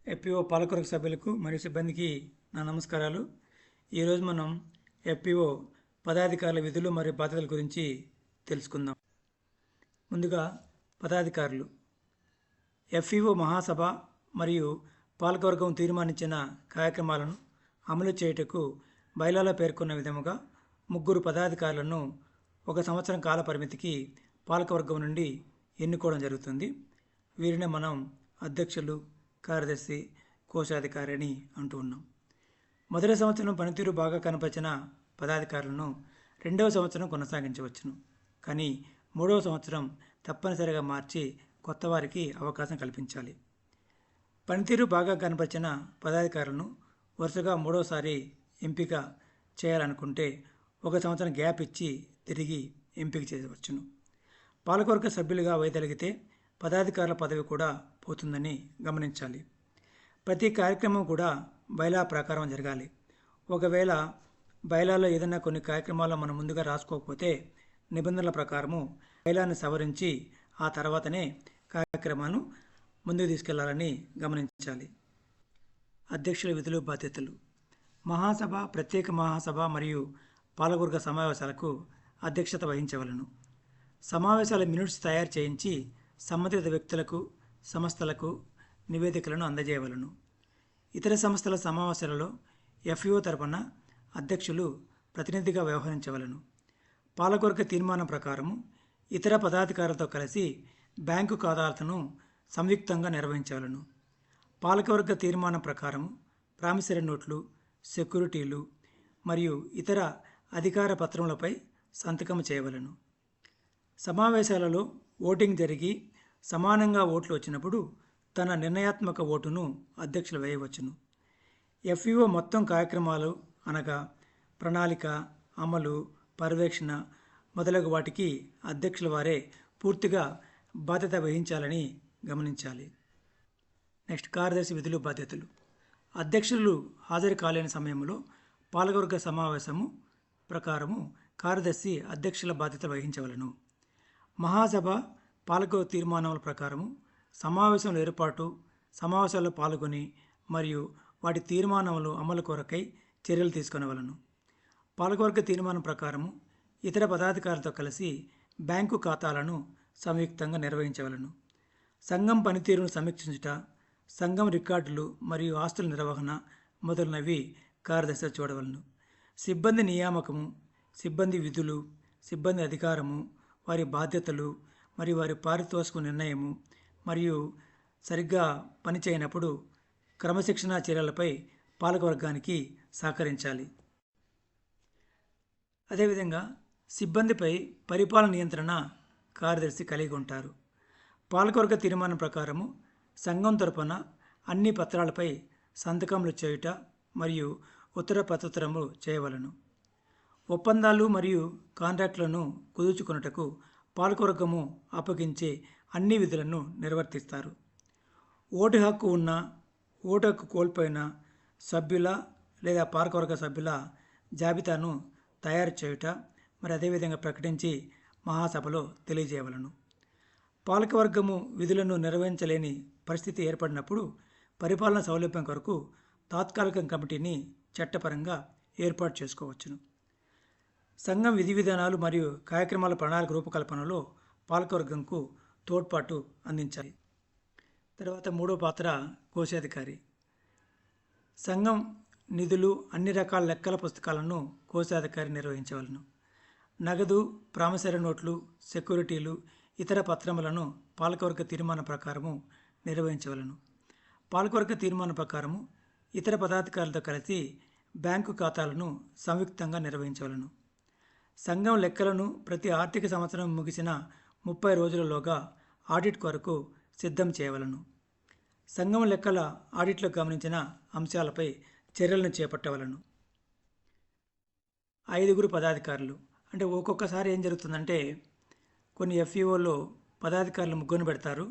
FPO పాలకవర్గ సభ్యులకు మరియు సిబ్బందికి నా నమస్కారాలు. ఈరోజు మనం ఎఫ్పిఓ పదాధికారుల విధులు మరియు బాధ్యతల గురించి తెలుసుకుందాం. ముందుగా పదాధికారులు. ఎఫ్పిఓ మహాసభ మరియు పాలకవర్గం తీర్మానించిన కార్యక్రమాలను అమలు చేయుటకు బైలాలో పేర్కొన్న విధముగా 3 పదాధికారులను 1 సంవత్సరం కాల పరిమితికి పాలకవర్గం నుండి ఎన్నుకోవడం జరుగుతుంది. వీరిని మనం అధ్యక్షులు, కార్యదర్శి, కోశాధికారి అని అంటూ ఉన్నాం. మొదటి సంవత్సరం పనితీరు బాగా కనపరిచిన పదాధికారులను 2వ సంవత్సరం కొనసాగించవచ్చును. కానీ 3వ సంవత్సరం తప్పనిసరిగా మార్చి కొత్త వారికి అవకాశం కల్పించాలి. పనితీరు బాగా కనపరిచిన పదాధికారులను వరుసగా 3వసారి ఎంపిక చేయాలనుకుంటే 1 సంవత్సరం గ్యాప్ ఇచ్చి తిరిగి ఎంపిక చేయవచ్చును. పాలకవర్గ సభ్యులుగా వైదొలిగితే పదాధికారుల పదవి కూడా పోతుందని గమనించాలి. ప్రతి కార్యక్రమం కూడా బైలా ప్రకారం జరగాలి. ఒకవేళ బైలాలో ఏదైనా కొన్ని కార్యక్రమాల్లో మనం ముందుగా రాసుకోకపోతే నిబంధనల ప్రకారము బైలాను సవరించి ఆ తర్వాతనే కార్యక్రమాలను ముందుకు తీసుకెళ్లాలని గమనించాలి. అధ్యక్షుల విధులు, బాధ్యతలు. మహాసభ, ప్రత్యేక మహాసభ మరియు పాలకవర్గ సమావేశాలకు అధ్యక్షత వహించవలను. సమావేశాల మినిట్స్ తయారు చేయించి సంబంధిత వ్యక్తులకు, సంస్థలకు నివేదికలను అందజేయవలను. ఇతర సంస్థల సమావేశాలలో ఎఫ్ఈఓ తరపున అధ్యక్షులు ప్రతినిధిగా వ్యవహరించవలను. పాలకవర్గ తీర్మానం ప్రకారము ఇతర పదాధికారులతో కలిసి బ్యాంకు ఖాతాలను సంయుక్తంగా నిర్వహించవలను. పాలకవర్గ తీర్మానం ప్రకారము ప్రామిసరీ నోట్లు, సెక్యూరిటీలు మరియు ఇతర అధికార పత్రములపై సంతకం చేయవలను. సమావేశాలలో ఓటింగ్ జరిగి సమానంగా ఓట్లు వచ్చినప్పుడు తన నిర్ణయాత్మక ఓటును అధ్యక్షులు వేయవచ్చును. ఎఫ్ఈఓ మొత్తం కార్యక్రమాలు అనగా ప్రణాళిక, అమలు, పర్యవేక్షణ మొదలగు వాటికి అధ్యక్షుల వారే పూర్తిగా బాధ్యత వహించాలని గమనించాలి. నెక్స్ట్, కార్యదర్శి విధులు, బాధ్యతలు. అధ్యక్షులు హాజరు కాలేని సమయంలో పాలకవర్గ సమావేశము ప్రకారము కార్యదర్శి అధ్యక్షుల బాధ్యత వహించవలను. మహాసభ పాలకవర్గ తీర్మానాల ప్రకారము సమావేశంలో ఏర్పాటు, సమావేశాల్లో పాల్గొని మరియు వాటి తీర్మానములు అమలు కొరకై చర్యలు తీసుకొనవలను. పాలకవర్గ తీర్మానం ప్రకారము ఇతర పదాధికారులతో కలిసి బ్యాంకు ఖాతాలను సంయుక్తంగా నిర్వహించవలను. సంఘం పనితీరును సమీక్షించుట, సంఘం రికార్డులు మరియు ఆస్తుల నిర్వహణ మొదలైనవి కార్యదర్శి చూడవలను. సిబ్బంది నియామకము, సిబ్బంది విధులు, సిబ్బంది అధికారము, వారి బాధ్యతలు మరియు వారి పారితోషిక నిర్ణయము మరియు సరిగ్గా పనిచేయనప్పుడు క్రమశిక్షణా చర్యలపై పాలకవర్గానికి సహకరించాలి. అదేవిధంగా సిబ్బందిపై పరిపాలన నియంత్రణ కార్యదర్శి కలిగి ఉంటారు. పాలకవర్గ తీర్మానం ప్రకారము సంఘం తరపున అన్ని పత్రాలపై సంతకములు చేయుట మరియు ఉత్తర ప్రత్యుత్తరములు చేయవలను. ఒప్పందాలు మరియు కాంట్రాక్టులను కుదుర్చుకొనుటకు పాలకవర్గము అప్పగించే అన్ని విధులను నిర్వర్తిస్తారు. ఓటు హక్కు ఉన్న, ఓటు హక్కు కోల్పోయిన సభ్యుల లేదా పాలకవర్గ సభ్యుల జాబితాను తయారు చేయుట మరి అదేవిధంగా ప్రకటించి మహాసభలో తెలియజేయవలను. పాలకవర్గము విధులను నిర్వహించలేని పరిస్థితి ఏర్పడినప్పుడు పరిపాలన సౌలభ్యం కొరకు తాత్కాలిక కమిటీని చట్టపరంగా ఏర్పాటు చేసుకోవచ్చును. సంఘం విధి విధానాలు మరియు కార్యక్రమాల ప్రణాళిక రూపకల్పనలో పాలకవర్గంకు తోడ్పాటు అందించాలి. తర్వాత 3వ పాత్ర కోశాధికారి. సంఘం నిధులు, అన్ని రకాల లెక్కల పుస్తకాలను కోశాధికారి నిర్వహించవలను. నగదు, ప్రామిసరీ నోట్లు, సెక్యూరిటీలు, ఇతర పత్రములను పాలకవర్గ తీర్మానం ప్రకారము నిర్వహించవలను. పాలకవర్గ తీర్మానం ప్రకారము ఇతర పదాధికారులతో కలిసి బ్యాంకు ఖాతాలను సంయుక్తంగా నిర్వహించవలను. సంఘం లెక్కలను ప్రతి ఆర్థిక సంవత్సరం ముగిసిన 30 రోజులలోగా ఆడిట్ కొరకు సిద్ధం చేయవలను. సంఘం లెక్కల ఆడిట్లో గమనించిన అంశాలపై చర్యలను చేపట్టవలను. 5 పదాధికారులు. అంటే ఒక్కొక్కసారి ఏం జరుగుతుందంటే కొన్ని ఎఫ్ఈఓల్లో పదాధికారులు 3 పెడతారు,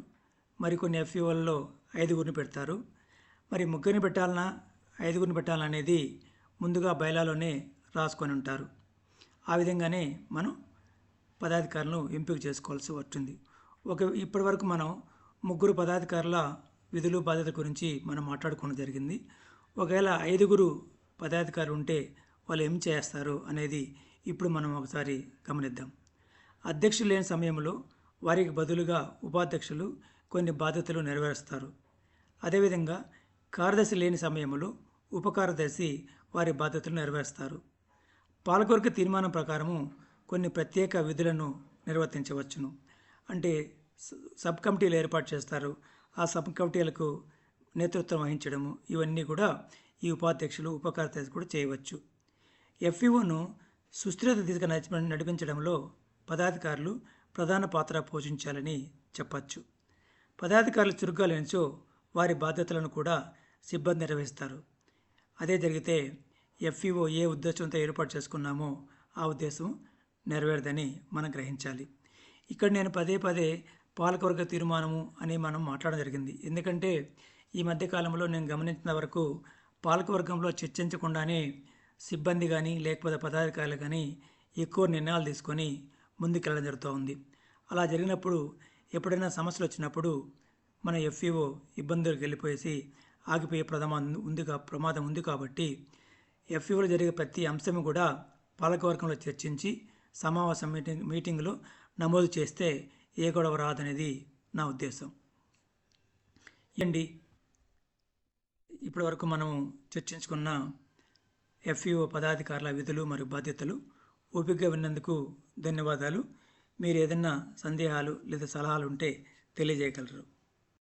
మరికొన్ని ఎఫ్ఈఓల్లో 5 పెడతారు. మరి 3 పెట్టాలన్నా 5 పెట్టాలన్నా అనేది ముందుగా బైలాలోనే రాసుకొని ఉంటారు. ఆ విధంగానే మనం పదాధికారులను ఎంపిక చేసుకోవాల్సి ఉంటుంది. ఇప్పటి వరకు మనం 3 పదాధికారుల విధులు బాధ్యతల గురించి మనం మాట్లాడుకోవడం జరిగింది. ఒకవేళ 5 పదాధికారులు ఉంటే వాళ్ళు ఏం చేస్తారు అనేది ఇప్పుడు మనం ఒకసారి గమనిద్దాం. అధ్యక్షులు లేని సమయంలో వారికి బదులుగా ఉపాధ్యక్షులు కొన్ని బాధ్యతలు నెరవేరుస్తారు. అదేవిధంగా కార్యదర్శి లేని సమయంలో ఉపకార్యదర్శి వారి బాధ్యతలు నెరవేరుస్తారు. పాలకవర్గ తీర్మానం ప్రకారము కొన్ని ప్రత్యేక విధులను నిర్వర్తించవచ్చును. అంటే సబ్ కమిటీలు ఏర్పాటు చేస్తారు. ఆ సబ్ కమిటీలకు నేతృత్వం వహించడము ఇవన్నీ కూడా ఈ ఉపాధ్యక్షులు ఉపకార్యదర్శి కూడా చేయవచ్చు. ఎఫ్ఈఓను సుస్థిరత దిశగా నడిపించడంలో పదాధికారులు ప్రధాన పాత్ర పోషించాలని చెప్పచ్చు. పదాధికారులు చురుగ్గా లేనిచో వారి బాధ్యతలను కూడా సిబ్బంది నిర్వహిస్తారు. అదే జరిగితే ఎఫ్ఈఓ ఏ ఉద్దేశంతో ఏర్పాటు చేసుకున్నామో ఆ ఉద్దేశం నెరవేరదని మనం గ్రహించాలి. ఇక్కడ నేను పదే పాలకవర్గ తీర్మానము అని మనం మాట్లాడడం జరిగింది. ఎందుకంటే ఈ మధ్యకాలంలో నేను గమనించిన వరకు పాలకవర్గంలో చర్చించకుండానే సిబ్బంది కానీ లేకపోతే పదాధికారులు కానీ ఎక్కువ నిర్ణయాలు తీసుకొని ముందుకెళ్ళడం జరుగుతూ ఉంది. అలా జరిగినప్పుడు ఎప్పుడైనా సమస్యలు వచ్చినప్పుడు మన ఎఫ్ఈఓ ఇబ్బందులకు వెళ్ళిపోయేసి ఆగిపోయే ప్రమాదం ఉంది. కాబట్టి ఎఫ్ఈఓలో జరిగే ప్రతి అంశం కూడా పాలకవర్గంలో చర్చించి సమావేశం మీటింగ్లో నమోదు చేస్తే ఏ గొడవ రాదనేది నా ఉద్దేశం. ఇప్పటి వరకు మనం చర్చించుకున్న ఎఫ్ఈఓ పదాధికారుల విధులు మరియు బాధ్యతలు ఓపికగా విన్నందుకు ధన్యవాదాలు. మీరు ఏదైనా సందేహాలు లేదా సలహాలు ఉంటే తెలియజేయగలరు.